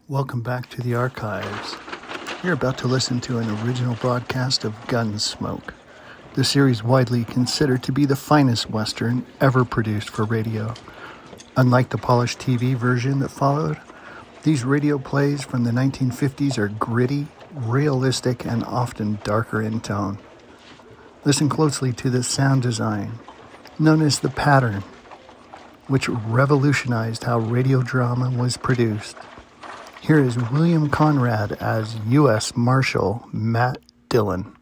Welcome back to the archives. You're about to listen to an original broadcast of Gunsmoke, the series widely considered to be the finest Western ever produced for radio. Unlike the polished TV version that followed, these radio plays from the 1950s are gritty, realistic, and often darker in tone. Listen closely to the sound design, known as the pattern, which revolutionized how radio drama was produced. Here is William Conrad as U.S. Marshal Matt Dillon.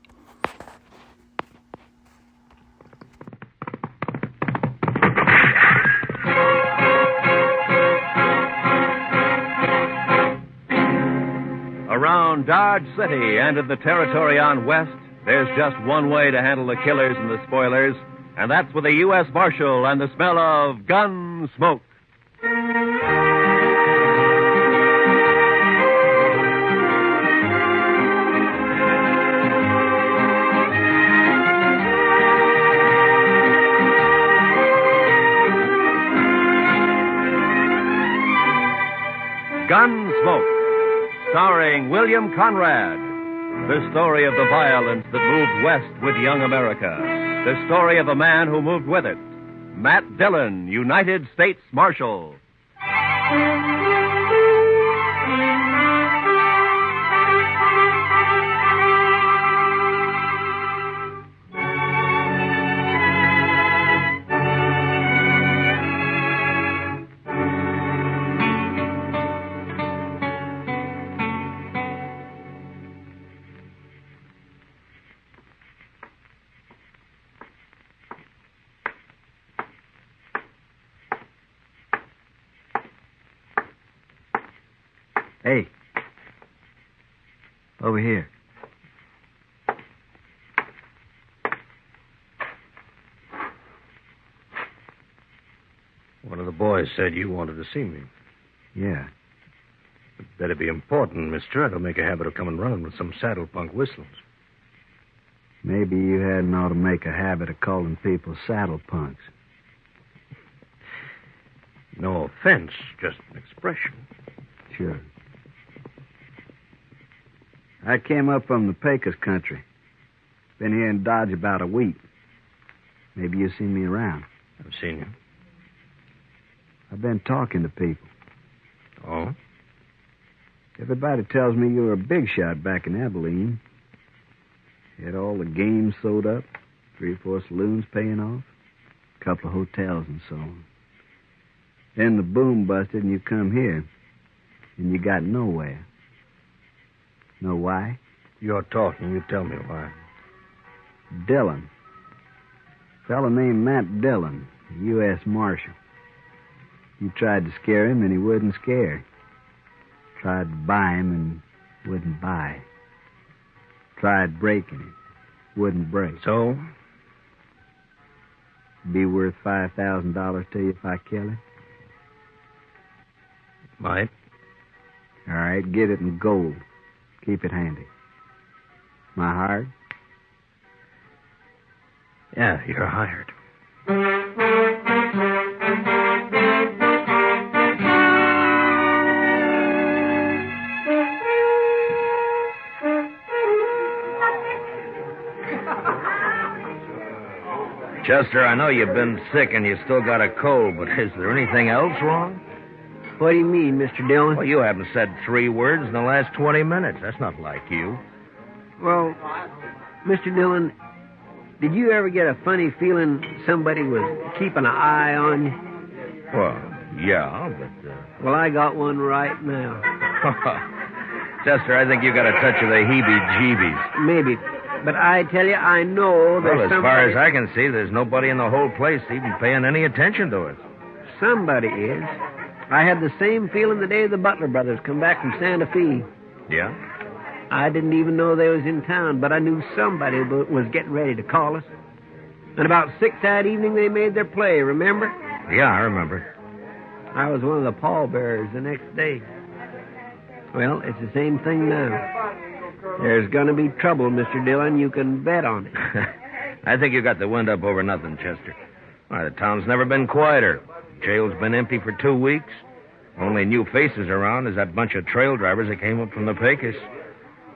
Around Dodge City and in the territory on West, there's just one way to handle the killers and the spoilers, and that's with a U.S. Marshal and the smell of Gunsmoke. Gunsmoke, starring William Conrad. The story of the violence that moved west with young America. The story of a man who moved with it. Matt Dillon, United States Marshal. Hey. Over here. One of the boys said you wanted to see me. Yeah. It better be important, mister. I don't make a habit of coming running with some saddle punk whistles. Maybe you hadn't ought to make a habit of calling people saddle punks. No offense, just an expression. Sure. I came up from the Pecos country. Been here in Dodge about a week. Maybe you've seen me around. I've seen you. I've been talking to people. Oh? Everybody tells me you were a big shot back in Abilene. You had all the games sewed up, 3 or 4 saloons paying off, a couple of hotels and so on. Then the boom busted and you come here, and you got nowhere. Know why? You're talking. You tell me why. Dillon. Fella named Matt Dillon, U.S. Marshal. You tried to scare him, and he wouldn't scare. Tried to buy him, and wouldn't buy. Tried breaking him, wouldn't break. So? Be worth $5,000 to you if I kill him? Might. All right, get it in gold. Keep it handy. My hired? Yeah, you're hired. Chester, I know you've been sick and you still got a cold, but is there anything else wrong? What do you mean, Mr. Dillon? Well, you haven't said 3 words in the last 20 minutes. That's not like you. Well, Mr. Dillon, did you ever get a funny feeling somebody was keeping an eye on you? Well, yeah, but... Well, I got one right now. Chester, I think you got a touch of the heebie-jeebies. Maybe. But I tell you, I know there's Well, as somebody... far as I can see, there's nobody in the whole place even paying any attention to us. Somebody is. I had the same feeling the day the Butler brothers come back from Santa Fe. Yeah? I didn't even know they was in town, but I knew somebody was getting ready to call us. And about 6 that evening, they made their play, remember? Yeah, I remember. I was one of the pallbearers the next day. Well, it's the same thing now. There's going to be trouble, Mr. Dillon. You can bet on it. I think you got the wind up over nothing, Chester. Why, the town's never been quieter. Jail's been empty for 2 weeks. Only new faces around is that bunch of trail drivers that came up from the Pecos.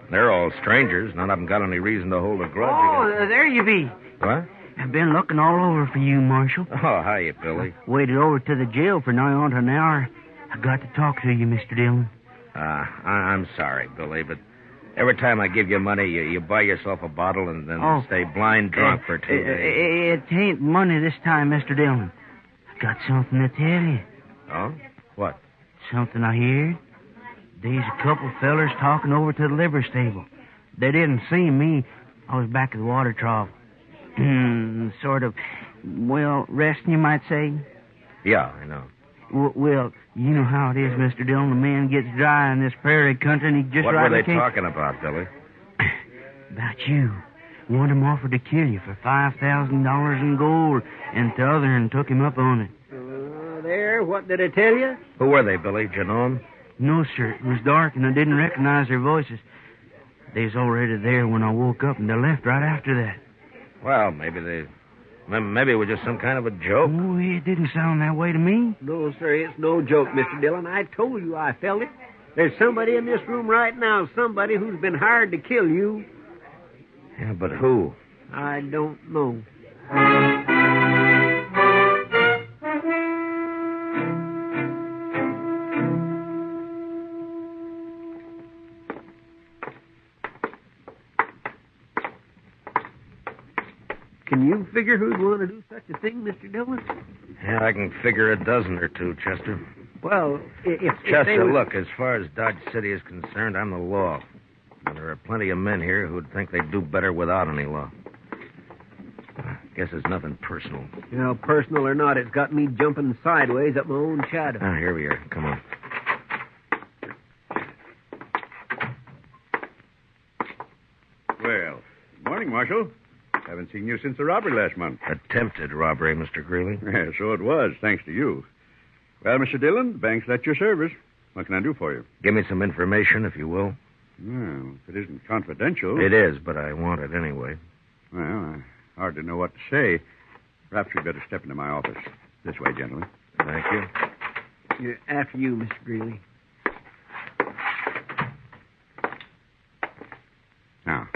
They're all strangers. None of them got any reason to hold a grudge against... There you be. What? I've been looking all over for you, Marshal. Oh, hiya, Billy. Waited over to the jail for nigh on to an hour. I got to talk to you, Mr. Dillon. I'm sorry, Billy, but every time I give you money, you buy yourself a bottle and then stay blind drunk for 2 days. It ain't money this time, Mr. Dillon. I got something to tell you. Oh? What? Something I heard. There's a couple fellers talking over to the livery stable. They didn't see me. I was back at the water trough. Sort of, resting, you might say. Yeah, I know. Well, you know how it is, Mr. Dillon. The man gets dry in this prairie country, and he just What were they talking about, Billy? About you. One of them offered to kill you for $5,000 in gold, and the other and took him up on it. There, what did I tell you? Who were they, Billy? Did you know 'em? No, sir. It was dark, and I didn't recognize their voices. They was already there when I woke up, and they left right after that. Well, maybe it was just some kind of a joke. Oh, it didn't sound that way to me. No, sir, it's no joke, Mr. Dillon. I told you I felt it. There's somebody in this room right now, somebody who's been hired to kill you. Yeah, but who? I don't know. Can you figure who'd want to do such a thing, Mr. Dillon? Yeah, I can figure a dozen or two, Chester. Well, if Chester, they would... look, as far as Dodge City is concerned, I'm the law. And there are plenty of men here who'd think they'd do better without any law. I guess it's nothing personal. You know, personal or not, it's got me jumping sideways at my own shadow. Here we are. Come on. Well, morning, Marshal. Haven't seen you since the robbery last month. Attempted robbery, Mr. Greeley. Yeah, so it was, thanks to you. Well, Mr. Dillon, the bank's at your service. What can I do for you? Give me some information, if you will. Well, if it isn't confidential... It is, but I want it anyway. Well, hard to know what to say. Perhaps you'd better step into my office. This way, gentlemen. Thank you. After you, Mr. Greeley. Now,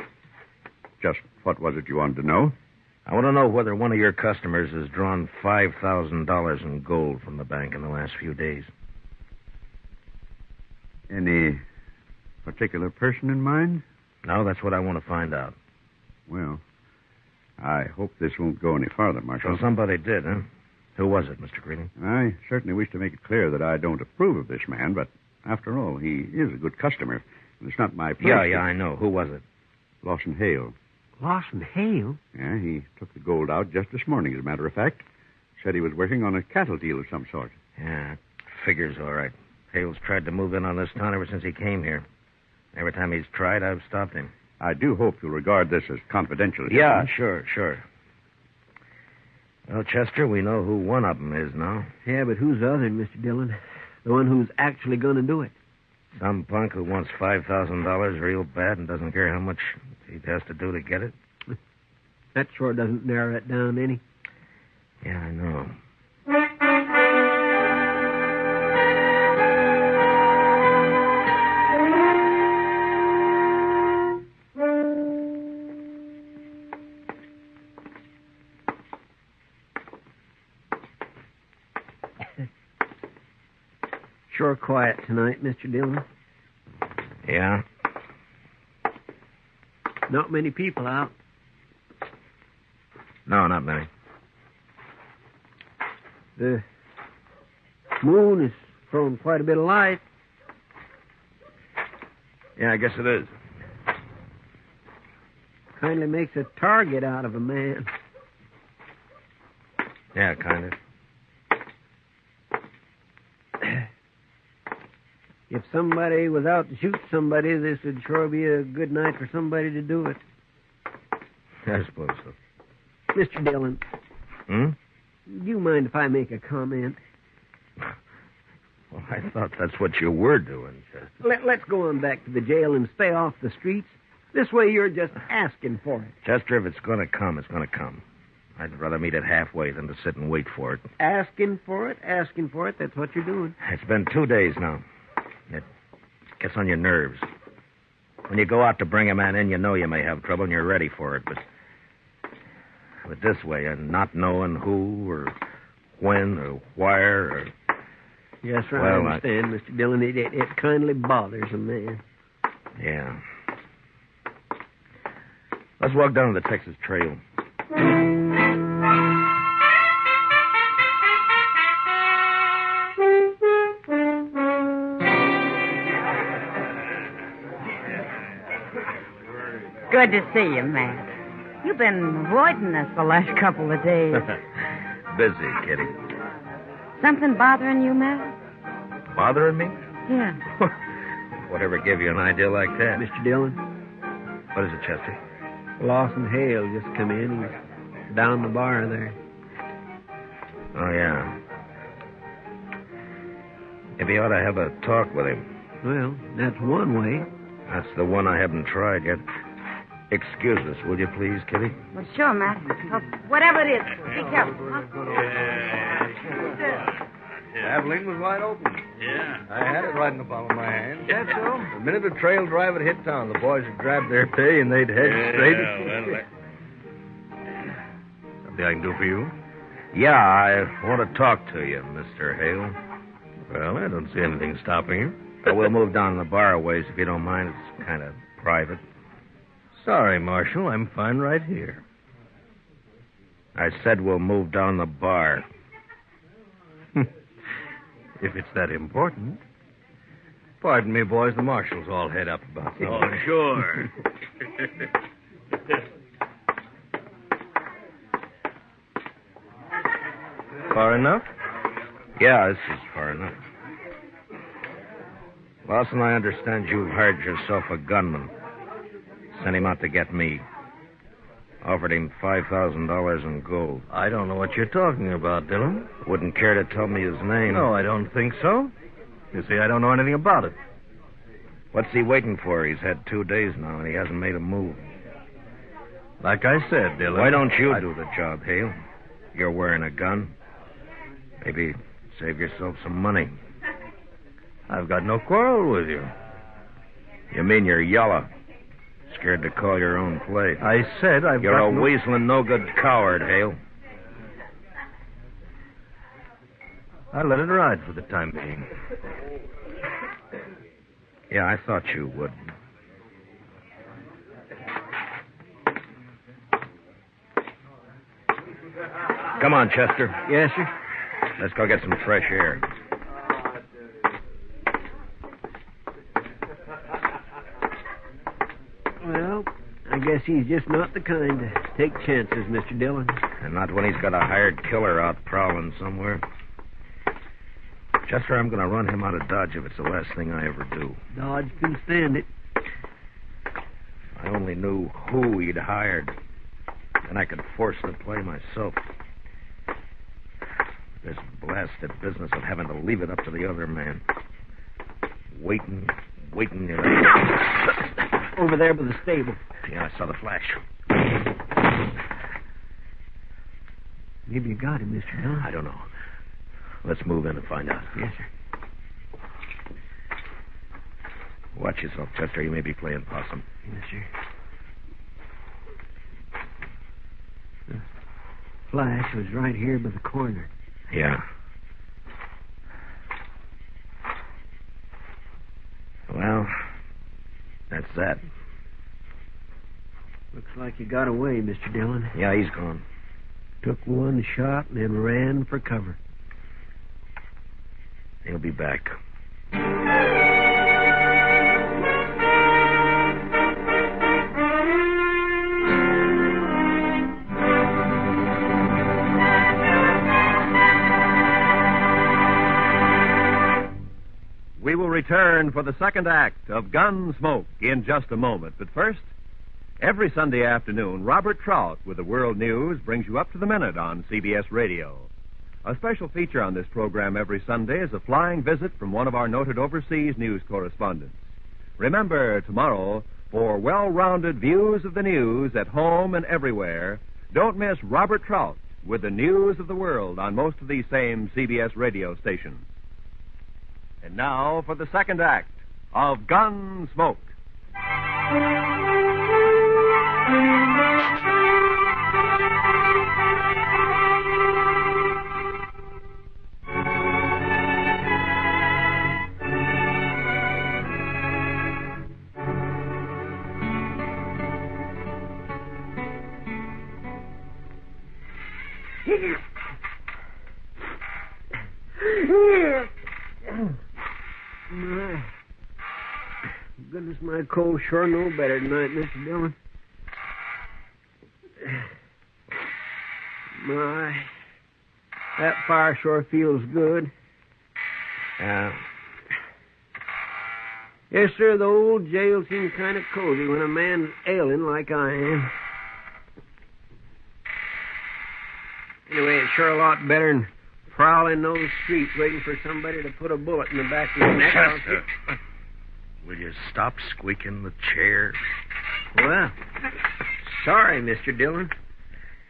just what was it you wanted to know? I want to know whether one of your customers has drawn $5,000 in gold from the bank in the last few days. Any particular person in mind? No, that's what I want to find out. Well, I hope this won't go any farther, Marshal. So somebody did, huh? Who was it, Mr. Greeley? I certainly wish to make it clear that I don't approve of this man, but after all, he is a good customer. And it's not my place. Yeah, I know. Who was it? Lawson Hail. Lawson Hail? Yeah, he took the gold out just this morning, as a matter of fact. Said he was working on a cattle deal of some sort. Yeah, figures all right. Hale's tried to move in on this town ever since he came here. Every time he's tried, I've stopped him. I do hope you'll regard this as confidential. Yeah, sure. Well, Chester, we know who one of them is now. Yeah, but who's the other, Mr. Dillon? The one who's actually going to do it. Some punk who wants $5,000 real bad and doesn't care how much he has to do to get it. That sure doesn't narrow it down any. Yeah, I know. Sure quiet tonight, Mr. Dillon. Yeah? Not many people out. No, not many. The moon is throwing quite a bit of light. Yeah, I guess it is. Kindly makes a target out of a man. Yeah, kind of. If somebody was out to shoot somebody, this would sure be a good night for somebody to do it. I suppose so. Mr. Dillon. Hmm? Do you mind if I make a comment? Well, I thought that's what you were doing, Chester. Let's go on back to the jail and stay off the streets. This way you're just asking for it. Chester, if it's going to come, it's going to come. I'd rather meet it halfway than to sit and wait for it. Asking for it, that's what you're doing. It's been 2 days now. It gets on your nerves. When you go out to bring a man in, you know you may have trouble and you're ready for it. But this way, and not knowing who or when or where or... Yes, sir, Well, I understand, Mr. Dillon. It kindly bothers a man. Yeah. Let's walk down to the Texas Trail. Good to see you, Matt. You've been avoiding us the last couple of days. Busy, Kitty. Something bothering you, Matt? Bothering me? Yeah. Whatever gave you an idea like that? Mr. Dillon, What is it, Chester? Lawson Hail just come in. He's down the bar there. Oh, yeah. Maybe you ought to have a talk with him. Well, that's one way. That's the one I haven't tried yet. Excuse us, will you please, Kitty? Well, sure, Matt. Whatever it is, be careful, huh? Abilene was wide open. Yeah. I had it right in the palm of my hand. That's so? The minute the trail driver hit town, the boys would grab their pay and they'd head straight. Something I can do for you? Yeah, I want to talk to you, Mr. Hale. Well, I don't see anything stopping you. We'll move down the bar a ways if you don't mind. It's kind of private. Sorry, Marshal. I'm fine right here. I said we'll move down the bar. If it's that important. Pardon me, boys. The marshal's all head up about this. Oh, sure. Far enough? Yeah, this is far enough. Lawson, I understand you've hired yourself a gunman. Sent him out to get me. Offered him $5,000 in gold. I don't know what you're talking about, Dillon. Wouldn't care to tell me his name. No, I don't think so. You see, I don't know anything about it. What's he waiting for? He's had 2 days now, and he hasn't made a move. Like I said, Dillon. Why don't you do the job, Hale? You're wearing a gun. Maybe save yourself some money. I've got no quarrel with you. You mean you're yellow? Scared to call your own play. I said I've You're got a weaseling, no-good coward, Hale. I'll let it ride for the time being. Yeah, I thought you would. Come on, Chester. Yes, sir. Let's go get some fresh air. Well, I guess he's just not the kind to take chances, Mr. Dillon. And not when he's got a hired killer out prowling somewhere. Chester, I'm going to run him out of Dodge if it's the last thing I ever do. Dodge can stand it. I only knew who he'd hired. And I could force the play myself. This blasted business of having to leave it up to the other man. Waiting. You know. Over there by the stable. Yeah, I saw the flash. Maybe you got him, Mr. Dillon. I don't know. Let's move in and find out. Yes, sir. Watch yourself, Chester. You may be playing possum. Yes, sir. The flash was right here by the corner. Yeah. Well, that's that. Looks like you got away, Mr. Dillon. Yeah, he's gone. Took one shot and then ran for cover. He'll be back. We will return for the second act of Gunsmoke in just a moment. But first, every Sunday afternoon, Robert Trout with the World News brings you up to the minute on CBS Radio. A special feature on this program every Sunday is a flying visit from one of our noted overseas news correspondents. Remember, tomorrow, for well-rounded views of the news at home and everywhere, Don't miss Robert Trout with the news of the world on most of these same CBS radio stations. And now for the second act of Gunsmoke. My goodness, my cold sure no better tonight, Mr. Dillon. My, that fire sure feels good. Yes, sir, the old jail seems kind of cozy when a man's ailing like I am. Anyway, it's sure a lot better than prowling those streets waiting for somebody to put a bullet in the back of your neck. Chester, will you stop squeaking the chair? Well, sorry, Mr. Dillon.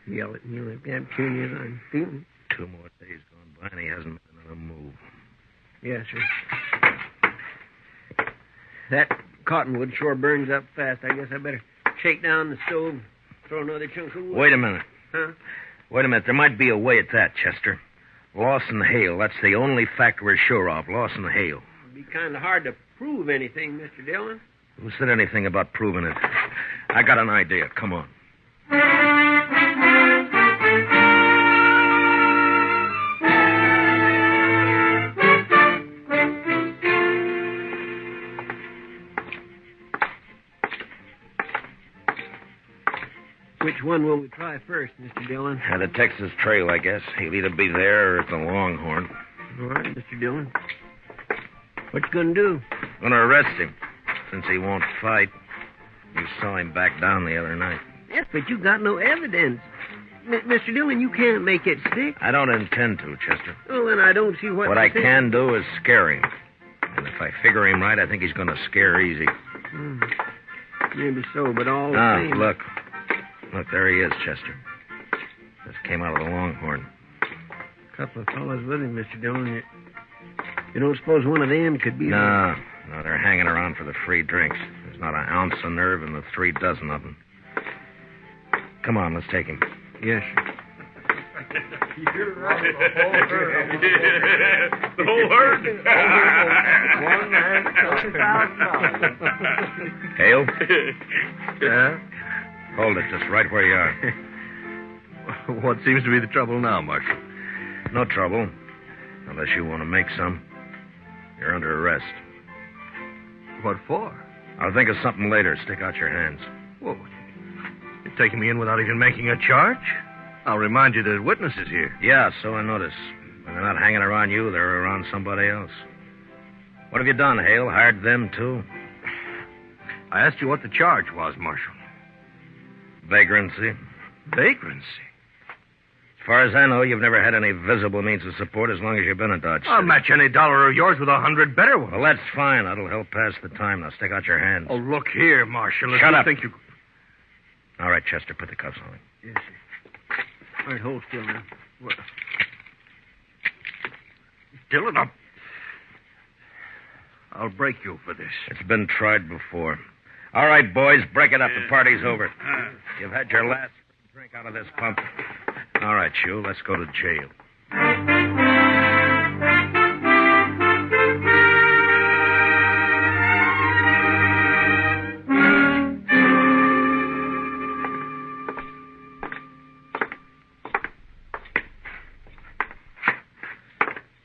Yell at me like that, puny as I'm feeling. 2 more days gone by and he hasn't made another move. Yes, sir. That cottonwood sure burns up fast. I guess I better shake down the stove, throw another chunk of wood. Wait a minute. Huh? Wait a minute. There might be a way at that, Chester. Lawson Hail. That's the only fact we're sure of. Lawson Hail. It'd be kind of hard to prove anything, Mr. Dillon. Who said anything about proving it? I got an idea. Come on. Which one will we try first, Mr. Dillon? The Texas Trail, I guess. He'll either be there or at the Longhorn. All right, Mr. Dillon. What you gonna do? Gonna arrest him, since he won't fight. You saw him back down the other night. Yes, but you got no evidence. Mr. Dillon, you can't make it stick. I don't intend to, Chester. Well, then I don't see what... What I can do is scare him. And if I figure him right, I think he's gonna scare easy. Maybe so, but all the Ah, same... look. Look, there he is, Chester. Just came out of the Longhorn. Couple of fellas with him, Mr. Dillon. You don't suppose one of them could be... No, they're hanging around for the free drinks. There's not an ounce of nerve in the 3 dozen of them. Come on, let's take him. Yes, sir. You're right. The whole herd. One man, $20,000. Hale? Yeah? Hold it, just right where you are. What seems to be the trouble now, Marshal? No trouble. Unless you want to make some. You're under arrest. What for? I'll think of something later. Stick out your hands. Whoa. You're taking me in without even making a charge? I'll remind you there's witnesses here. Yeah, so I notice. When they're not hanging around you, they're around somebody else. What have you done, Hale? Hired them, too? I asked you what the charge was, Marshal. Vagrancy. Vagrancy? As far as I know, you've never had any visible means of support as long as you've been in Dodge City. I'll match any dollar of yours with 100 better ones. Well, that's fine. That'll help pass the time. Now, stick out your hands. Oh, look here, Marshal. If Shut you up. Think you... All right, Chester, put the cuffs on him. Yes, sir. All right, hold still now. What? Dillon, I'll break you for this. It's been tried before. All right, boys, break it up. The party's over. You've had your last drink out of this pump. All right, you, let's go to jail.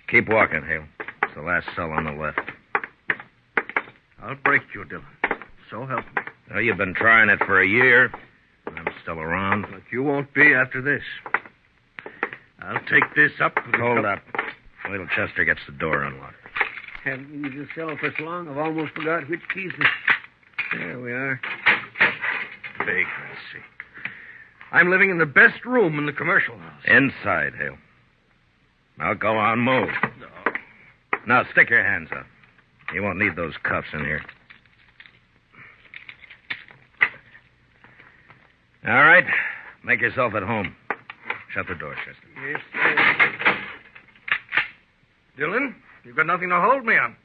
Keep walking, Hale. It's the last cell on the left. I'll break you, Dillon. So help me. Well, you've been trying it for a year. I'm still around. But you won't be after this. I'll take this up. Hold up. Wait till Chester gets the door unlocked. Haven't used this cell for so long, I've almost forgot which keys... There we are. Vagrancy. I'm living in the best room in the commercial house. Inside, Hale. Now go on, move. No. Now stick your hands up. You won't need those cuffs in here. All right. Make yourself at home. Shut the door, Chester. Yes, sir. Dillon, you've got nothing to hold me on.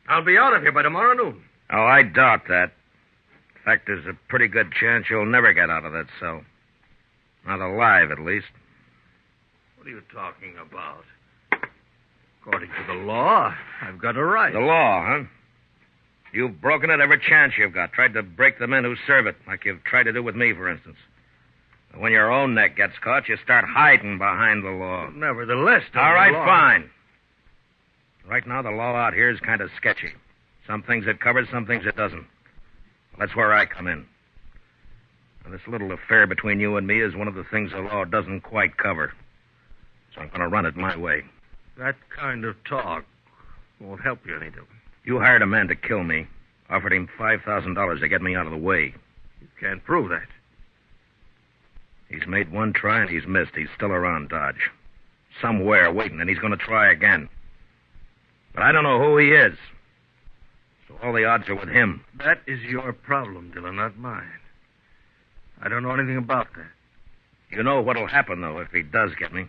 I'll be out of here by tomorrow noon. Oh, I doubt that. In fact, there's a pretty good chance you'll never get out of that cell. Not alive, at least. What are you talking about? According to the law, I've got a right. The law, huh? You've broken it every chance you've got. Tried to break the men who serve it, like you've tried to do with me, for instance. But when your own neck gets caught, you start hiding behind the law. Nevertheless, All right, the law... fine. Right now, the law out here is kind of sketchy. Some things it covers, some things it doesn't. That's where I come in. Now, this little affair between you and me is one of the things the law doesn't quite cover. So I'm going to run it my way. That kind of talk won't help you any, Dillon. You hired a man to kill me. Offered him $5,000 to get me out of the way. You can't prove that. He's made one try and he's missed. He's still around Dodge. Somewhere waiting, and he's going to try again. But I don't know who he is. So all the odds are with him. That is your problem, Dillon, not mine. I don't know anything about that. You know what'll happen, though, if he does get me.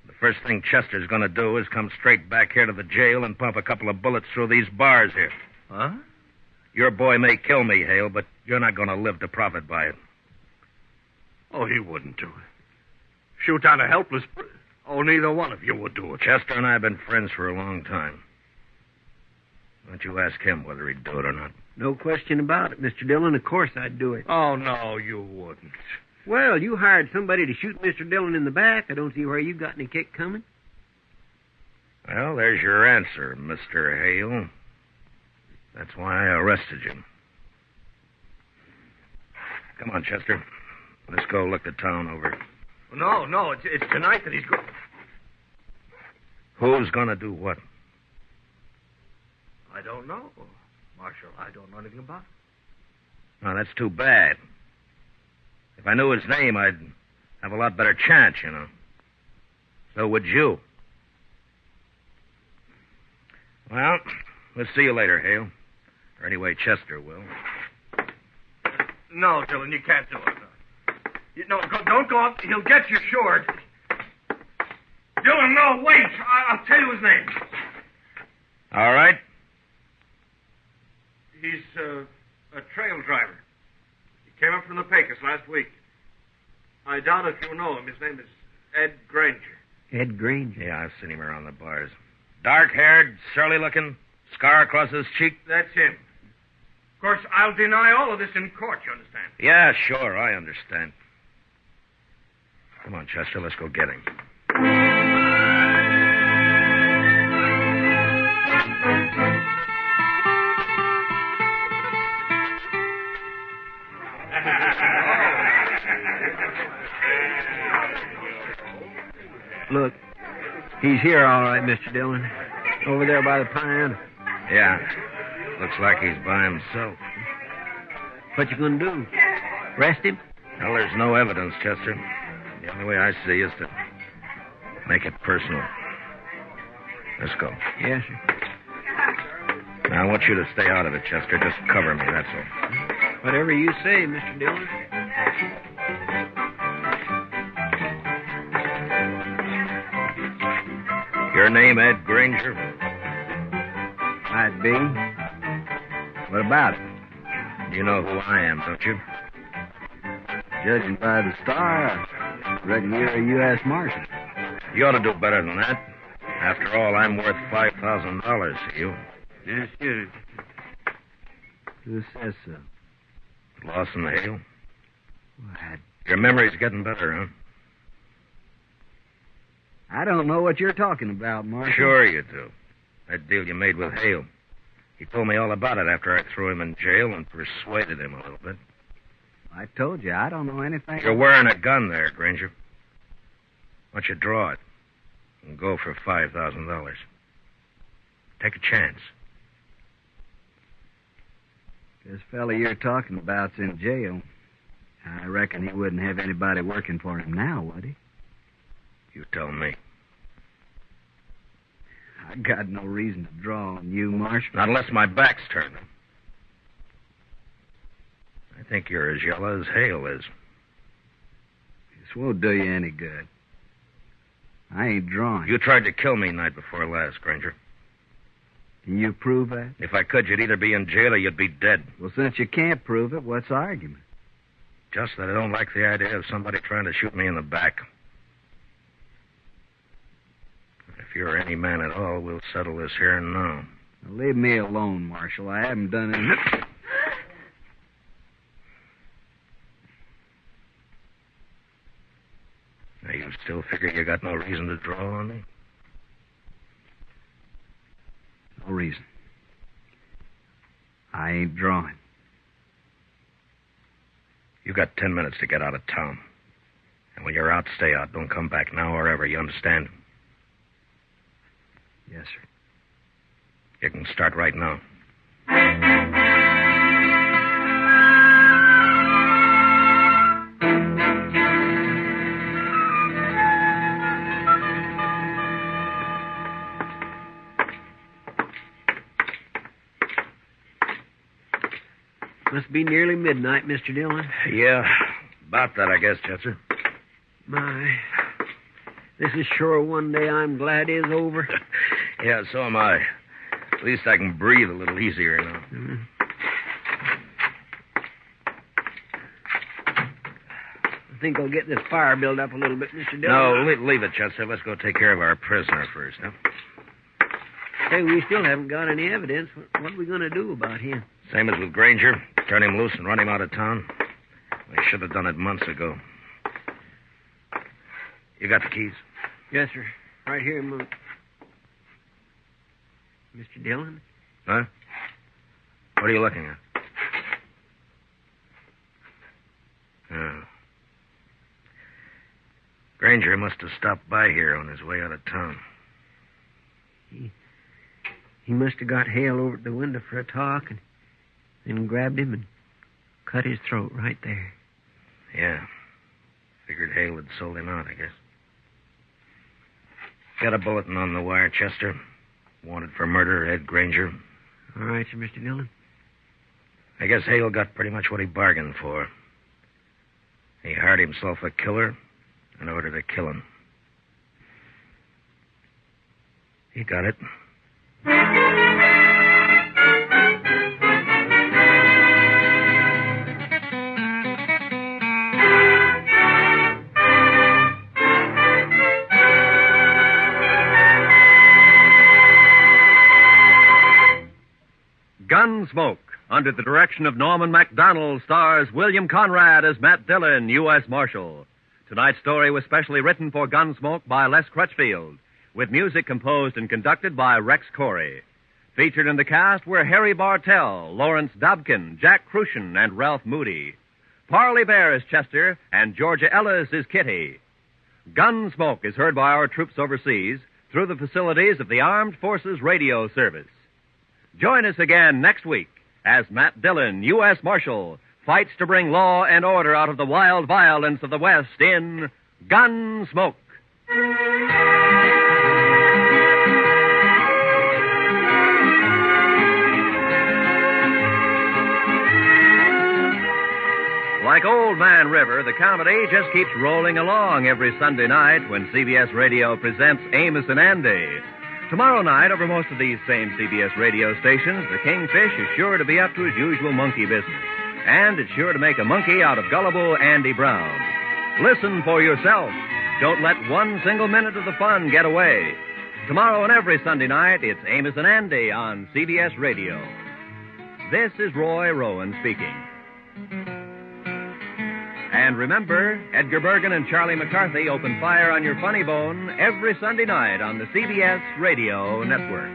The first thing Chester's going to do is come straight back here to the jail and pump a couple of bullets through these bars here. Huh? Your boy may kill me, Hale, but you're not going to live to profit by it. Oh, he wouldn't do it. Shoot down a helpless... Oh, neither one of you would do it. Chester and I have been friends for a long time. Why don't you ask him whether he'd do it or not? No question about it, Mr. Dillon. Of course I'd do it. Oh, no, you wouldn't. Well, you hired somebody to shoot Mr. Dillon in the back. I don't see where you got any kick coming. Well, there's your answer, Mr. Hale. That's why I arrested you. Come on, Chester. Let's go look the town over. No, it's tonight that he's going... Who's going to do what? I don't know, Marshal. I don't know anything about it. Now, that's too bad. If I knew his name, I'd have a lot better chance, you know. So would you. Well, we'll see you later, Hale. Or anyway, Chester will. No, Dillon, you can't do it. No, don't go up. He'll get you sure. Dillon, no, wait. I'll tell you his name. All right. He's a trail driver. He came up from the Pecos last week. I doubt if you know him. His name is Ed Granger. Ed Granger? Yeah, I've seen him around the bars. Dark-haired, surly-looking, scar across his cheek. That's him. Of course, I'll deny all of this in court, you understand? Yeah, sure, I understand. Come on, Chester, let's go get him. Look, he's here all right, Mr. Dillon. Over there by the piano. Yeah, looks like he's by himself. What you gonna do? Arrest him? Well, there's no evidence, Chester. The only way I see is to make it personal. Let's go. Yes, sir. Now, I want you to stay out of it, Chester. Just cover me, that's all. Whatever you say, Mr. Dillon. Your name, Ed Granger? Might be. What about it? You know who I am, don't you? Judging by the star, I reckon you're a U.S. Marshal. You ought to do better than that. After all, I'm worth $5,000 to you. Yes, sir. Who says so? Lawson Hail. What? Your memory's getting better, huh? I don't know what you're talking about, Marshal. Sure you do. That deal you made with Hale. He told me all about it after I threw him in jail and persuaded him a little bit. I told you, I don't know anything. You're wearing a gun there, Granger. Why don't you draw it and go for $5,000? Take a chance. This fella you're talking about's in jail. I reckon he wouldn't have anybody working for him now, would he? You tell me. I got no reason to draw on you, Marshal. Not unless my back's turned. I think you're as yellow as Hale is. This won't do you any good. I ain't drawing. You tried to kill me night before last, Granger. Can you prove that? If I could, you'd either be in jail or you'd be dead. Well, since you can't prove it, what's the argument? Just that I don't like the idea of somebody trying to shoot me in the back. If you're any man at all, we'll settle this here and now. Now, leave me alone, Marshal. I haven't done anything. Now, you still figure you got no reason to draw on me? No reason. I ain't drawing. You got 10 minutes to get out of town. And when you're out, stay out. Don't come back now or ever. You understand? Yes, sir. You can start right now. Must be nearly midnight, Mr. Dillon. Yeah, about that, I guess, Chester. My, this is sure one day I'm glad is over. Yeah, so am I. At least I can breathe a little easier now. Mm-hmm. I think I'll get this fire built up a little bit, Mr. Dillon. No, leave it, Chester. Let's go take care of our prisoner first, huh? Hey, we still haven't got any evidence. What are we going to do about him? Same as with Granger. Turn him loose and run him out of town. We should have done it months ago. You got the keys? Yes, sir. Right here, Mr. Dillon? Huh? What are you looking at? Oh. Granger must have stopped by here on his way out of town. He must have got Hale over at the window for a talk and then grabbed him and cut his throat right there. Yeah. Figured Hale had sold him out, I guess. Got a bulletin on the wire, Chester. Wanted for murder, Ed Granger. All right, sir, Mr. Dillon. I guess Hale got pretty much what he bargained for. He hired himself a killer in order to kill him. He got it. Gunsmoke, under the direction of Norman MacDonald, stars William Conrad as Matt Dillon, U.S. Marshal. Tonight's story was specially written for Gunsmoke by Les Crutchfield, with music composed and conducted by Rex Corey. Featured in the cast were Harry Bartell, Lawrence Dobkin, Jack Crucian, and Ralph Moody. Parley Bear is Chester, and Georgia Ellis is Kitty. Gunsmoke is heard by our troops overseas through the facilities of the Armed Forces Radio Service. Join us again next week as Matt Dillon, U.S. Marshal, fights to bring law and order out of the wild violence of the West in Gunsmoke. Like Old Man River, the comedy just keeps rolling along every Sunday night when CBS Radio presents Amos and Andy. Tomorrow night, over most of these same CBS radio stations, the Kingfish is sure to be up to his usual monkey business. And it's sure to make a monkey out of gullible Andy Brown. Listen for yourself. Don't let one single minute of the fun get away. Tomorrow and every Sunday night, it's Amos and Andy on CBS Radio. This is Roy Rowan speaking. And remember, Edgar Bergen and Charlie McCarthy open fire on your funny bone every Sunday night on the CBS Radio Network.